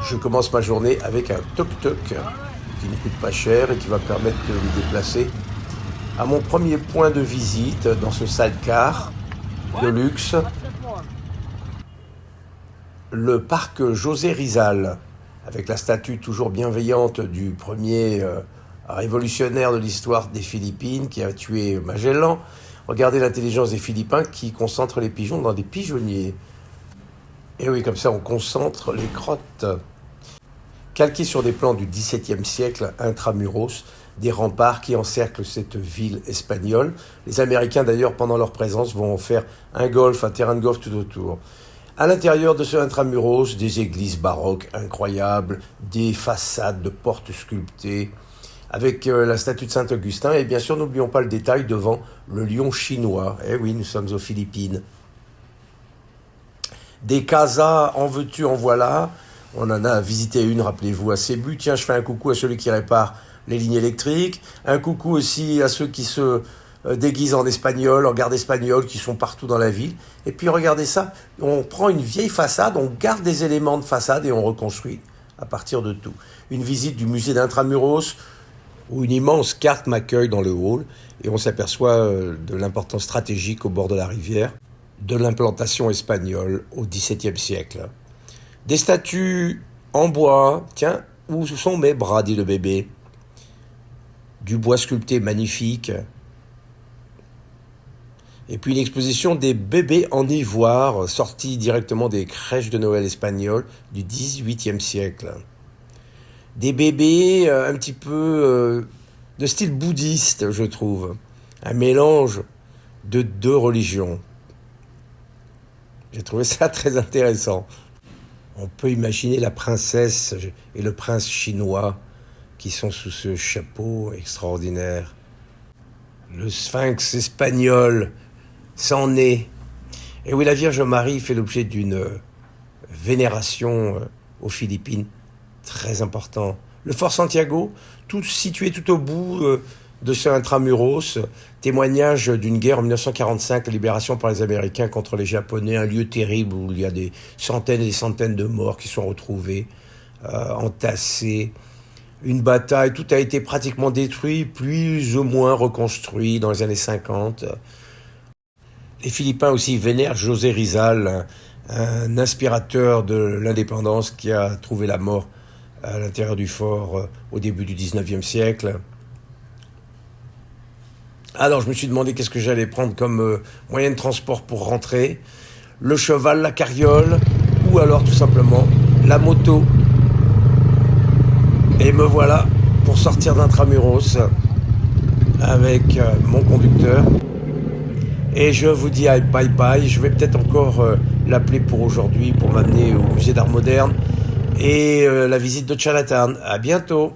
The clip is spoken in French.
Je commence ma journée avec un tuk-tuk qui ne coûte pas cher et qui va me permettre de me déplacer à mon premier point de visite dans ce sidecar de luxe, le parc José Rizal, avec la statue toujours bienveillante du premier révolutionnaire de l'histoire des Philippines qui a tué Magellan. Regardez l'intelligence des Philippins qui concentrent les pigeons dans des pigeonniers. Et oui, comme ça on concentre les crottes. Calqué sur des plans du XVIIe siècle intramuros, des remparts qui encerclent cette ville espagnole. Les Américains d'ailleurs, pendant leur présence, vont en faire un terrain de golf tout autour. À l'intérieur de ce intramuros, des églises baroques incroyables, des façades de portes sculptées, avec la statue de Saint-Augustin, et bien sûr, n'oublions pas le détail devant le lion chinois. Eh oui, nous sommes aux Philippines. Des casas, en veux-tu, en voilà. On en a visité une, rappelez-vous, à Cebu. Tiens, je fais un coucou à celui qui répare les lignes électriques. Un coucou aussi à ceux qui se déguisent en espagnol, en garde espagnole, qui sont partout dans la ville. Et puis regardez ça, on prend une vieille façade, on garde des éléments de façade et on reconstruit à partir de tout. Une visite du musée d'Intramuros, où une immense carte m'accueille dans le hall, et on s'aperçoit de l'importance stratégique au bord de la rivière, de l'implantation espagnole au XVIIe siècle. Des statues en bois. Tiens, où sont mes bras, dit le bébé. Du bois sculpté magnifique. Et puis une exposition des bébés en ivoire, sortis directement des crèches de Noël espagnoles du XVIIIe siècle. Des bébés un petit peu de style bouddhiste, je trouve. Un mélange de deux religions. J'ai trouvé ça très intéressant. On peut imaginer la princesse et le prince chinois qui sont sous ce chapeau extraordinaire. Le sphinx espagnol s'en est. Et oui, la Vierge Marie fait l'objet d'une vénération aux Philippines très important. Le fort Santiago, tout situé tout au bout de ce intramuros, témoignage d'une guerre en 1945, la libération par les Américains contre les Japonais, un lieu terrible où il y a des centaines et des centaines de morts qui sont retrouvés, entassés. Une bataille, tout a été pratiquement détruit, plus ou moins reconstruit dans les années 50. Les Philippins aussi vénèrent José Rizal, un inspirateur de l'indépendance qui a trouvé la mort à l'intérieur du fort au début du 19e siècle. Alors je me suis demandé qu'est-ce que j'allais prendre comme moyen de transport pour rentrer. Le cheval, la carriole, ou alors tout simplement la moto. Et me voilà pour sortir d'Intramuros avec mon conducteur. Et je vous dis bye bye. Je vais peut-être encore l'appeler pour aujourd'hui pour m'amener au musée d'art moderne et la visite de Chinatown. À bientôt.